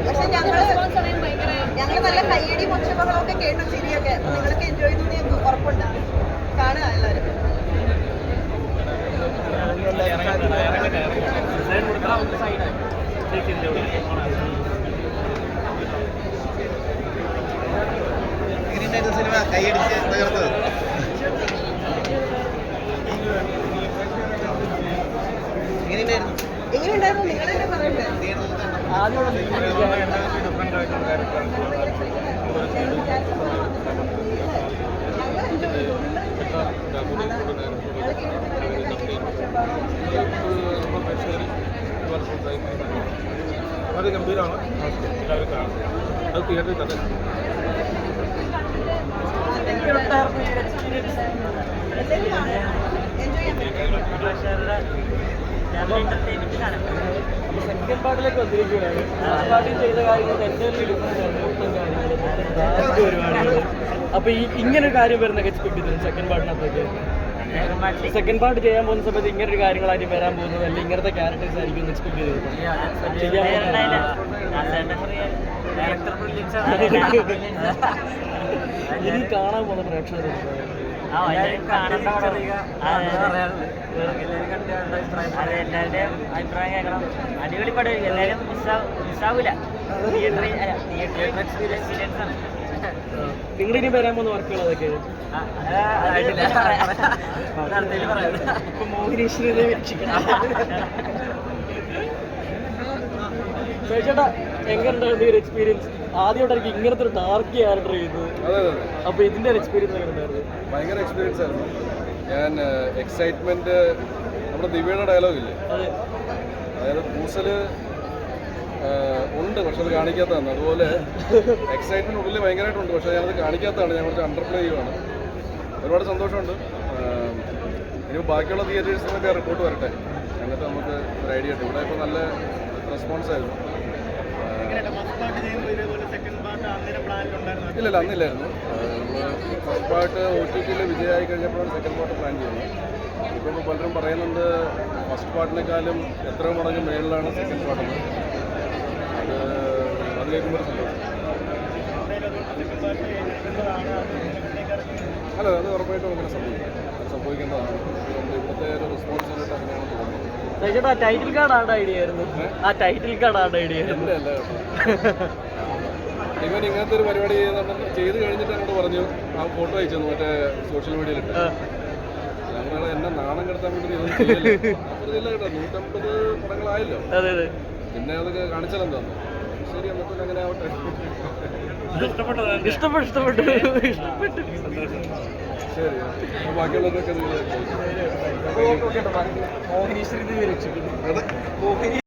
പക്ഷെ ഞങ്ങൾ നല്ല കയ്യടി മുച്ചകളൊക്കെ കേട്ടു ശരിയൊക്കെ നിങ്ങളൊക്കെ എൻജോയ് ചെയ്യുന്നത് എനിക്ക് ഉറപ്പുണ്ട്. കാണുക എല്ലാവരും. സിനിമ കൈയടിച്ച് തകർത്തത് എങ്ങനെയുണ്ടായിരുന്നു നിങ്ങൾ തന്നെ പറയണ്ടേ? വളരെ ഗംഭീരമാണ്. എല്ലാവരും കാണും. അത് തിയേറ്ററിൽ തന്നെ. സെക്കൻഡ് പാർട്ടിലേക്ക് വന്നിരിക്കുകയാണ്. ഫസ്റ്റ് പാർട്ടിൽ ചെയ്ത കാര്യങ്ങൾ എൻ്റെ ഒരുപാട്. അപ്പൊ ഈ ഇങ്ങനൊരു കാര്യം വരുന്നൊക്കെ എക്സ്പെക്ട് ചെയ്തിരുന്നു സെക്കൻഡ് പാർട്ടിനകത്തേക്ക്. സെക്കൻഡ് പാർട്ട് ചെയ്യാൻ പോകുന്ന സമയത്ത് ഇങ്ങനൊരു കാര്യങ്ങളായിരിക്കും വരാൻ പോകുന്നത്, അല്ലെങ്കിൽ ഇങ്ങനത്തെ ക്യാരക്ടേഴ്സ് ആയിരിക്കും എക്സ്പെക്ട് ചെയ്തിരുന്നു. ഇനി കാണാൻ പോകുന്ന പ്രേക്ഷകർ അഭിപ്രായം കേൾക്കണം. അടിപൊളി പടം, എല്ലാവരും മിസ്സാവൂല. എക്സ്പീരിയൻസ് ആണ്. നിങ്ങളിനി വരാൻ പോകുന്ന വർക്കുകൾ അതൊക്കെ ഇപ്പൊ മോഹിനീശ്വരനെ വീക്ഷിക്കണം. ചേട്ടാ എങ്ങനെയുണ്ടായിരുന്നു ഈ ഒരു എക്സ്പീരിയൻസ്? ആദ്യമായിട്ടായിരിക്കും ഇങ്ങനത്തെ ഒരു ഡാർക്ക് ക്യാരക്ടർ ചെയ്തത്. അപ്പൊ ഇതിന്റെ ഒരു എക്സ്പീരിയൻസ് എങ്ങനെ ഉണ്ടായിരുന്നു? ഭയങ്കര എക്സ്പീരിയൻസ് ആയിരുന്നു. ഞാൻ എക്സൈറ്റ്മെന്റ്, നമ്മുടെ ദിവ്യയുടെ ഡയലോഗ് ഇല്ലേ, അതായത് പൂസല് ഉണ്ട് പക്ഷെ അത് കാണിക്കാത്തതാണ്. അതുപോലെ എക്സൈറ്റ്മെന്റ് ഉള്ളിൽ ഭയങ്കരമായിട്ടുണ്ട്, പക്ഷെ ഞാനത് കാണിക്കാത്തതാണ്. ഞാൻ കുറച്ച് അണ്ടർപ്ലേ ചെയ്യുവാണ്. ഒരുപാട് സന്തോഷമുണ്ട്. ഇനിയിപ്പോൾ ബാക്കിയുള്ള തിയേറ്റേഴ്സിനൊക്കെ റിപ്പോർട്ട് വരട്ടെ, എന്നിട്ട് നമുക്ക് ഒരു ഐഡിയ കിട്ടും. ഇവിടെ ഇപ്പോൾ നല്ല റെസ്പോൺസ് ആയിരുന്നു. ഇല്ലല്ല, അന്നില്ലായിരുന്നു. ഫസ്റ്റ് പാർട്ട് OTT-യിൽ വിജയമായി കഴിഞ്ഞപ്പോഴാണ് സെക്കൻഡ് പാർട്ട് പ്ലാൻ ചെയ്യുന്നത്. ഇപ്പോൾ പലരും പറയുന്നുണ്ട് ഫസ്റ്റ് പാർട്ടിനേക്കാളും എത്രയോ മടങ്ങ് മേളിലാണ് സെക്കൻഡ് പാർട്ടെന്ന്. അത് കേൾക്കുമ്പോൾ സന്തോഷം. അല്ല, അത് ഉറപ്പായിട്ടും അങ്ങനെ സംഭവിക്കേണ്ടതാണ്. ഇവിടുത്തെ ഒരു റെസ്പോൺസിബിലിറ്റി അങ്ങനെയാണ് തോന്നുന്നത്. ചേട്ടാ ടൈറ്റിൽ കാർഡ് ആരുടെ ഐഡിയ ആയിരുന്നു? ആ ടൈറ്റിൽ കാർഡ് ആരുടെ ഐഡിയ ആയിരുന്നു? അല്ല ഇവൻ ഇങ്ങനത്തെ ഒരു പരിപാടി ചെയ്ത് കഴിഞ്ഞിട്ട് എന്നോട് പറഞ്ഞു, ആ ഫോട്ടോ അയച്ചു മറ്റേ സോഷ്യൽ മീഡിയയിലിട്ട്. ഞങ്ങളെ എന്നെ നാണം കെടുത്താൻ വേണ്ടി ഇതൊന്നും ചെയ്യല്ലേ. കേട്ടോ 150 പടങ്ങളായല്ലോ, പിന്നെ അതൊക്കെ കാണിച്ചാലെന്താന്ന്. ശരി, എന്നിട്ട് അങ്ങനെ ആവട്ടെ. ഇഷ്ടപ്പെട്ടു. ശരി, ബാക്കിയുള്ളതൊക്കെ മോഹിനീശ്വരി രക്ഷിക്കുന്നു.